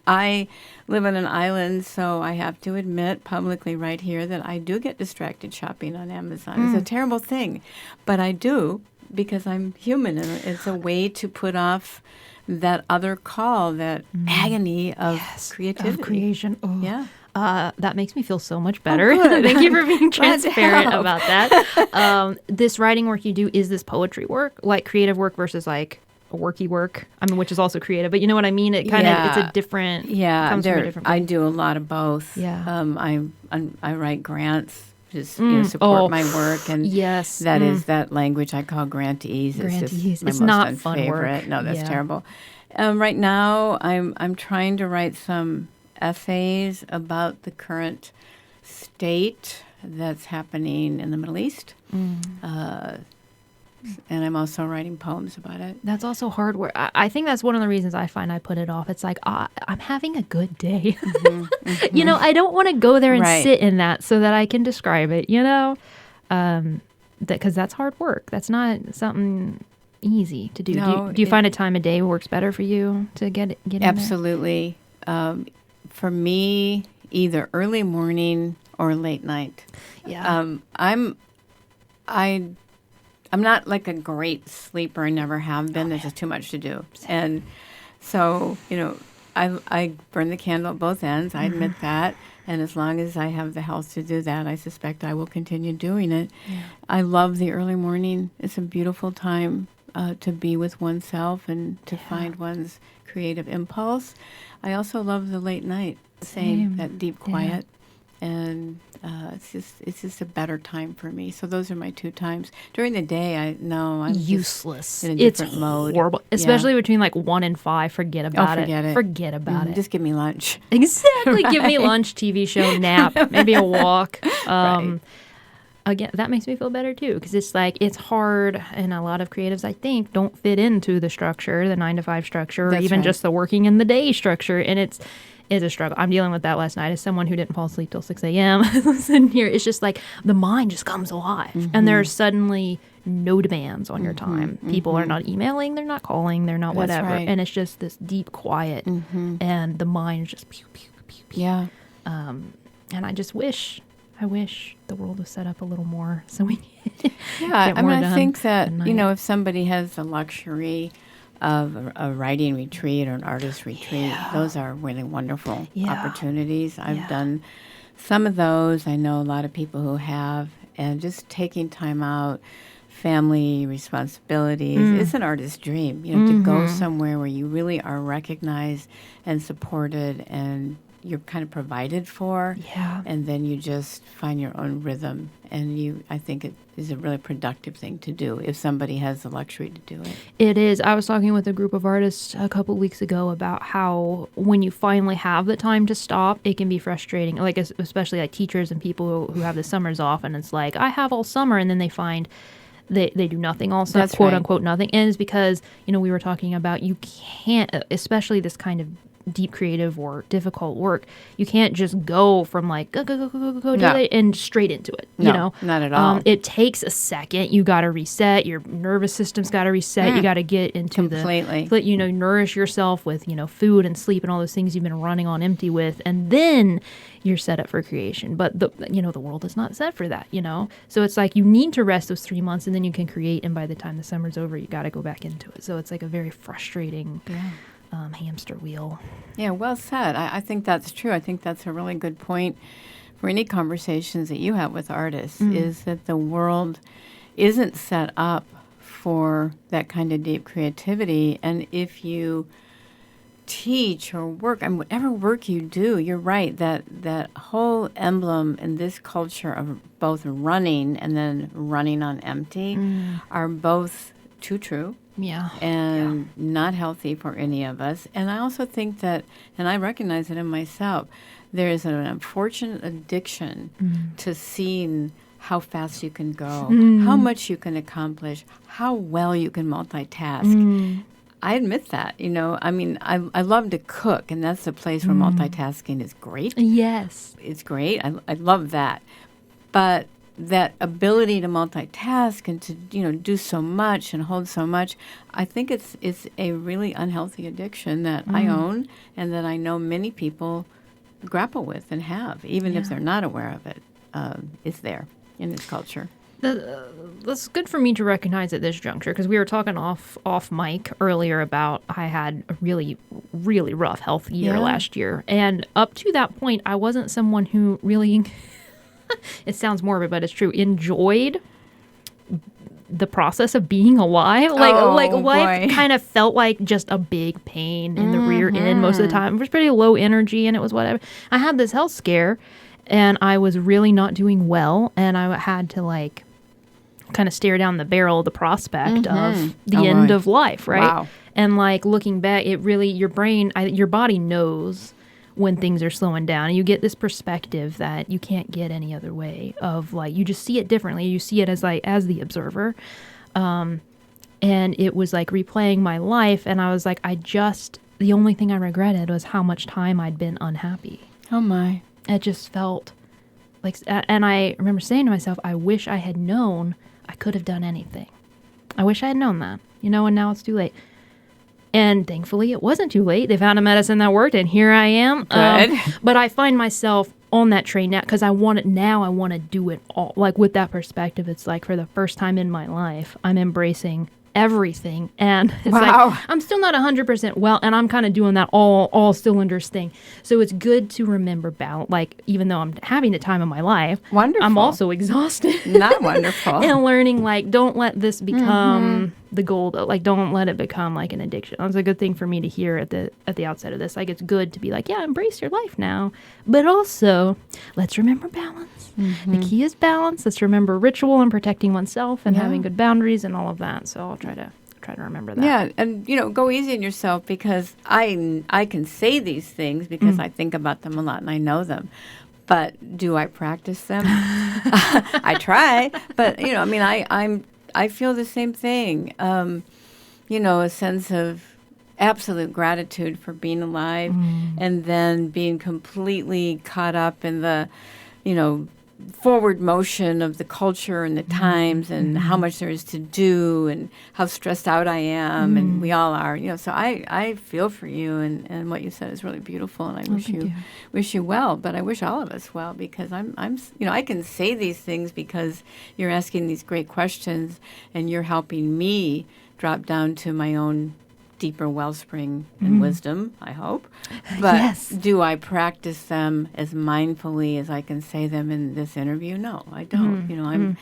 I live on an island, so I have to admit publicly right here that I do get distracted shopping on Amazon. It's a terrible thing, but I do because I'm human, and it's a way to put off that other call, that agony of creativity. Of creation. Oh. Yeah. That makes me feel so much better. Good. Thank you for being transparent help. about that. This writing work you do, is this poetry work, like creative work versus like a worky work? I mean, which is also creative, but you know what I mean? It kind of, it's a different, comes from a different I place. do a lot of both. Yeah. I write grants, just support my work, and that is that language I call grantees. It's just my It's most not unfavorite. fun work. No, that's terrible. Right now, I'm trying to write some essays about the current state that's happening in the Middle East. And I'm also writing poems about it. That's also hard work. I think that's one of the reasons I find I put it off. It's like, I'm having a good day. I don't want to go there and sit in that so that I can describe it, because that's hard work. That's not something easy to do. No, do you find a time of day works better for you to get in there? Absolutely. For me, either early morning or late night. Yeah. I'm not like a great sleeper. I never have been. There's just too much to do. And so, I burn the candle at both ends. I admit that. And as long as I have the health to do that, I suspect I will continue doing it. Yeah. I love the early morning. It's a beautiful time to be with oneself and to find one's creative impulse. I also love the late night, that deep quiet. And it's just a better time for me. So those are my two times. During the day, I'm useless. In a different mode. Horrible, especially between like 1 and 5. Forget about it. Forget about it. Just give me lunch. Exactly. Give me lunch, TV show, nap, maybe a walk. Again, that makes me feel better too, because it's like, it's hard, and a lot of creatives, I think, don't fit into the structure, the 9 to 5 structure, or even just the working in the day structure, and it's a struggle. I'm dealing with that last night as someone who didn't fall asleep till 6 a.m. Sitting here, it's just like the mind just comes alive, and there's suddenly no demands on your time. People are not emailing, they're not calling, they're not whatever, and it's just this deep quiet, and the mind is just pew, pew, pew, pew. Yeah. And I just wish the world was set up a little more so we get I think that, if somebody has the luxury of a writing retreat or an artist retreat, those are really wonderful opportunities. I've done some of those. I know a lot of people who have, and just taking time out, family responsibilities, it's an artist's dream, to go somewhere where you really are recognized and supported and you're kind of provided for, and then you just find your own rhythm. And I think it is a really productive thing to do if somebody has the luxury to do it. It is. I was talking with a group of artists a couple weeks ago about how when you finally have the time to stop, it can be frustrating. Like especially like teachers and people who have the summers off, and it's like, I have all summer, and then they find they do nothing all summer, quote unquote nothing. And it's because, we were talking about, you can't, especially this kind of deep creative or difficult work, you can't just go from like go and straight into it. Not at all. It takes a second. You got to reset. Your nervous system's got to reset. You got to get into nourish yourself with food and sleep and all those things you've been running on empty with, and then you're set up for creation. But the world is not set for that. So it's like you need to rest those 3 months, and then you can create. And by the time the summer's over, you got to go back into it. So it's like a very frustrating. Hamster wheel. Yeah, well said. I think that's true. I think that's a really good point for any conversations that you have with artists, is that the world isn't set up for that kind of deep creativity. And if you teach or work, and whatever work you do, you're right, that whole emblem in this culture of both running and then running on empty are both too true. Yeah. And not healthy for any of us. And I also think that, and I recognize it in myself, there is an unfortunate addiction to seeing how fast you can go, how much you can accomplish, how well you can multitask. I admit that, I mean, I love to cook, and that's a place where multitasking is great. Yes. It's great. I love that. But that ability to multitask and to, do so much and hold so much, I think it's a really unhealthy addiction that I own and that I know many people grapple with and have, even if they're not aware of it. It's there in this culture. That's good for me to recognize at this juncture, because we were talking off mic earlier about I had a really, really rough health year last year. And up to that point, I wasn't someone who really, it sounds morbid, but it's true, enjoyed the process of being alive. Life kind of felt like just a big pain in the rear end most of the time. It was pretty low energy, and it was whatever. I had this health scare, and I was really not doing well, and I had to kind of stare down the barrel of the prospect of the end of life, right? Wow. And looking back, it really, your brain, your body knows when things are slowing down. And you get this perspective that you can't get any other way of you just see it differently. You see it as the observer. And it was replaying my life. And I was the only thing I regretted was how much time I'd been unhappy. Oh my. It just felt and I remember saying to myself, I wish I had known I could have done anything. I wish I had known that, and now it's too late. And thankfully, it wasn't too late. They found a medicine that worked, and here I am. Good. But I find myself on that train now because I want to do it all. With that perspective, it's for the first time in my life, I'm embracing everything. And it's I'm still not 100% well, and I'm kind of doing that all cylinders thing. So it's good to remember balance. Even though I'm having the time of my life, wonderful, I'm also exhausted. Not wonderful. And learning, don't let this become the goal, though. Don't let it become an addiction. That's a good thing for me to hear at the outset of this. It's good to be embrace your life now. But also, let's remember balance. The key is balance. Let's remember ritual and protecting oneself and having good boundaries and all of that. So I'll try to remember that. Yeah, and go easy on yourself, because I can say these things because I think about them a lot and I know them. But do I practice them? I try, but I feel the same thing. A sense of absolute gratitude for being alive, and then being completely caught up in the, forward motion of the culture and the times and how much there is to do and how stressed out I am, and we all are. So I feel for you, and what you said is really beautiful, and I wish you well. But I wish all of us well, because I'm I can say these things because you're asking these great questions, and you're helping me drop down to my own deeper wellspring and wisdom, I hope. But do I practice them as mindfully as I can say them in this interview? No, I don't. I'm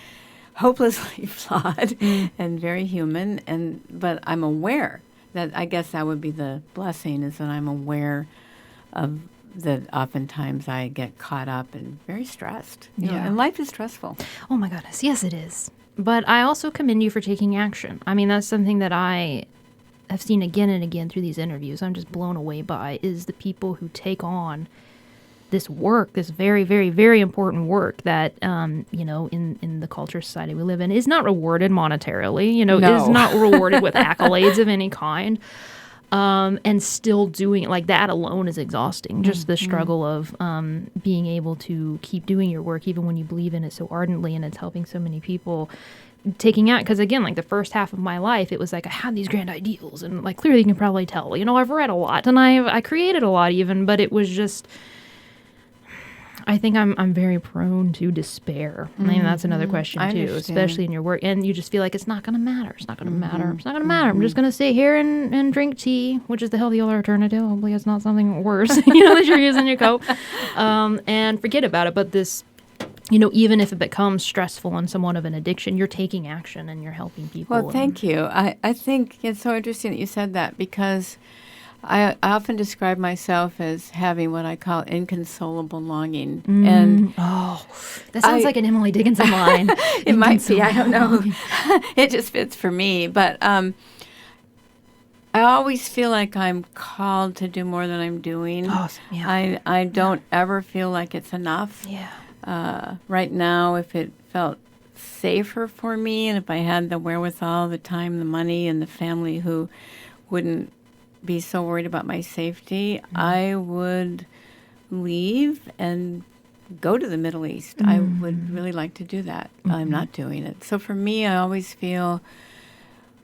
hopelessly flawed and very human, but I'm aware that, I guess that would be the blessing, is that I'm aware of that oftentimes I get caught up and very stressed. And life is stressful. Oh my goodness, yes it is. But I also commend you for taking action. I mean, that's something that I have seen again and again through these interviews. I'm just blown away by is the people who take on this work, this very, very, very important work that, in the culture society we live in is not rewarded monetarily, is not rewarded with accolades of any kind. And still doing it, that alone is exhausting. Just the struggle of being able to keep doing your work even when you believe in it so ardently and it's helping so many people. Taking out, because again, the first half of my life, it was I had these grand ideals, and clearly you can probably tell, I've read a lot and I created a lot even, but it was just, I think I'm very prone to despair. I mean, that's another question too, especially in your work, and you just feel it's not going to matter. It's not going to matter. It's not going to matter. I'm just going to sit here and drink tea, which is the healthy alternative. Hopefully it's not something worse, that you're using your coat, and forget about it. But this even if it becomes stressful and somewhat of an addiction, you're taking action and you're helping people. Well, thank you. I think it's so interesting that you said that, because I often describe myself as having what I call inconsolable longing. And that sounds like an Emily Dickinson line. It might be. I don't know. It just fits for me. But I always feel like I'm called to do more than I'm doing. Awesome. Yeah. I don't ever feel like it's enough. Yeah. Right now, if it felt safer for me, and if I had the wherewithal, the time, the money, and the family who wouldn't be so worried about my safety, I would leave and go to the Middle East. I would really like to do that. I'm not doing it. So for me, I always feel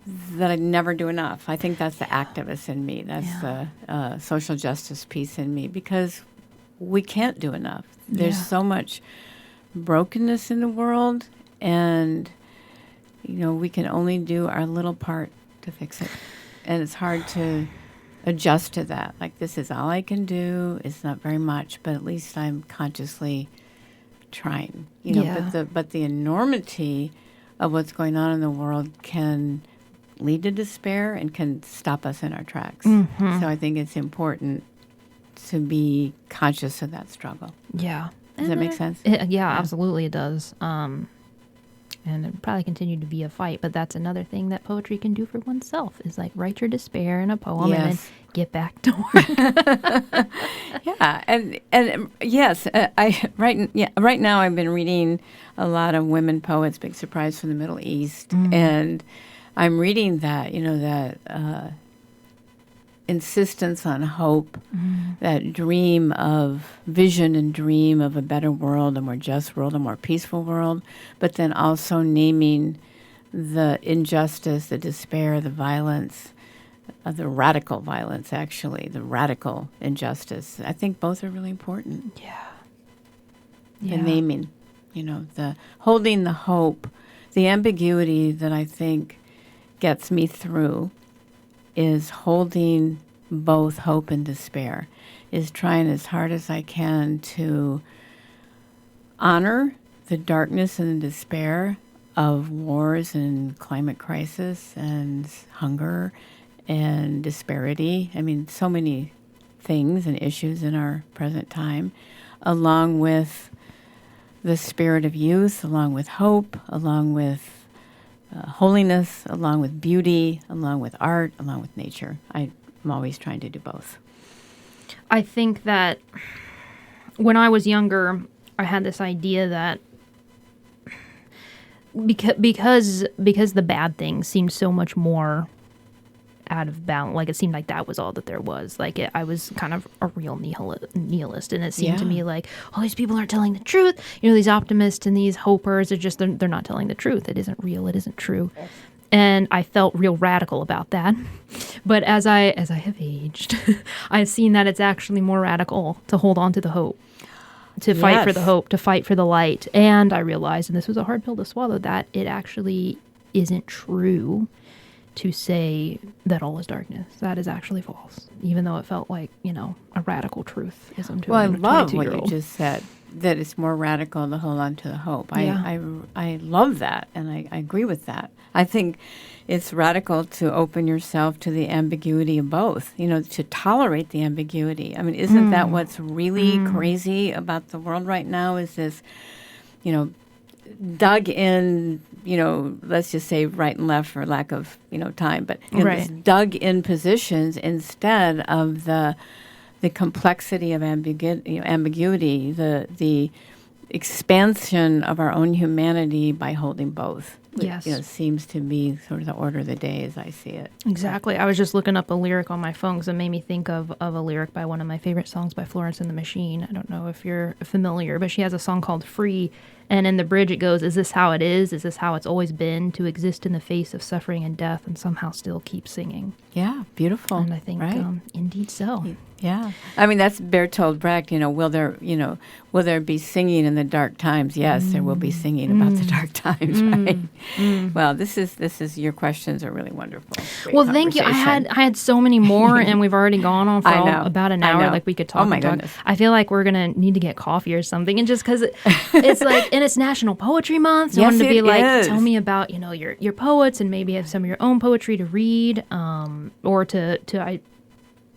that I never do enough. I think that's the activist in me. That's the social justice piece in me, because we can't do enough. There's so much brokenness in the world, and we can only do our little part to fix it. And it's hard to adjust to that. Like, this is all I can do. It's not very much, but at least I'm consciously trying. But the enormity of what's going on in the world can lead to despair and can stop us in our tracks. So I think it's important to be conscious of that struggle. Yeah. Does that make sense? Yeah, absolutely it does. And it probably continue to be a fight, but that's another thing that poetry can do for oneself, is like write your despair in a poem and then get back to work. and yes, right now I've been reading a lot of women poets, big surprise from the Middle East, and I'm reading that, that insistence on hope, that dream of vision and dream of a better world, a more just world, a more peaceful world, but then also naming the injustice, the despair, the violence, the radical violence, actually, the radical injustice. I think both are really important. The naming, the holding the hope, the ambiguity that I think gets me through is holding both hope and despair, is trying as hard as I can to honor the darkness and the despair of wars and climate crisis and hunger and disparity. I mean, so many things and issues in our present time, along with the spirit of youth, along with hope, along with holiness, along with beauty, along with art, along with nature. I'm always trying to do both. I think that when I was younger, I had this idea that because the bad things seemed so much more out of balance, like it seemed like that was all that there was. Like I was kind of a real nihilist, and it seemed to me like all these people aren't telling the truth. These optimists and these hopers are just they're not telling the truth. It isn't real. It isn't true. And I felt real radical about that. But as I have aged, I've seen that it's actually more radical to hold on to the hope, to fight for the hope, to fight for the light. And I realized, and this was a hard pill to swallow, that it actually isn't true to say that all is darkness. That is actually false, even though it felt like, a radical truth-ism to I a 22-year-old. love what you just said, that it's more radical to hold on to the hope. I love that, and I agree with that. I think it's radical to open yourself to the ambiguity of both, to tolerate the ambiguity. I mean, isn't that what's really crazy about the world right now, is this, dug in, let's just say right and left for lack of, time, but this dug in positions instead of the complexity of ambiguity, the expansion of our own humanity by holding both. Yes. Seems to be sort of the order of the day as I see it. Exactly. I was just looking up a lyric on my phone because it made me think of a lyric by one of my favorite songs by Florence and the Machine. I don't know if you're familiar, but she has a song called Free. And in the bridge it goes, is this how it is? Is this how it's always been? To exist in the face of suffering and death and somehow still keep singing. Yeah, beautiful. And I think, indeed so. Yeah. I mean, that's Bertolt Brecht, will there be singing in the dark times? Yes, there will be singing about the dark times, right? Well, this is your questions are really wonderful. Great Well, thank you. I had so many more, and we've already gone on for about an hour. Like we could talk. Oh my and talk. goodness. I feel like we're gonna need to get coffee or something, and just because it's like, and it's National Poetry Month, so I wanted to be like, tell me about your poets, and maybe have some of your own poetry to read, or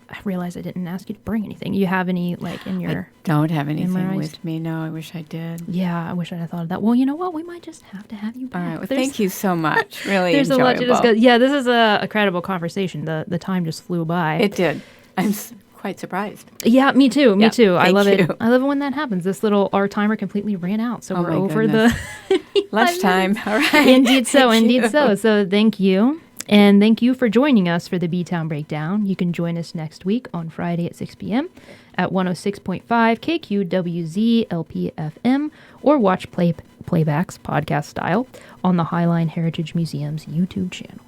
I realized I didn't ask you to bring anything. You have any in your? I don't have anything memorized? with me. No, I wish I did. Yeah, I wish I had thought of that. Well, you know what? We might just have to have you back. All right. Well, thank you so much. Really there's enjoyable. a lot to discuss. Yeah, this is a credible conversation. The time just flew by. It did. I'm quite surprised. Yeah, me too. Me too. I love you. it. I love it when that happens. Our timer completely ran out, so we're over goodness. the Lunchtime. All right. Indeed so. Indeed so. So thank you. And thank you for joining us for the B-Town Breakdown. You can join us next week on Friday at 6 p.m. at 106.5 KQWZ LPFM, or watch playbacks podcast style on the Highline Heritage Museum's YouTube channel.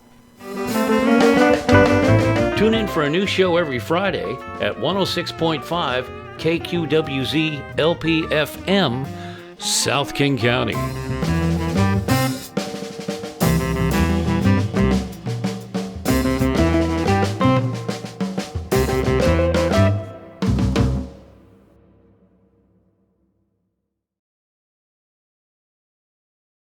Tune in for a new show every Friday at 106.5 KQWZ LPFM, South King County.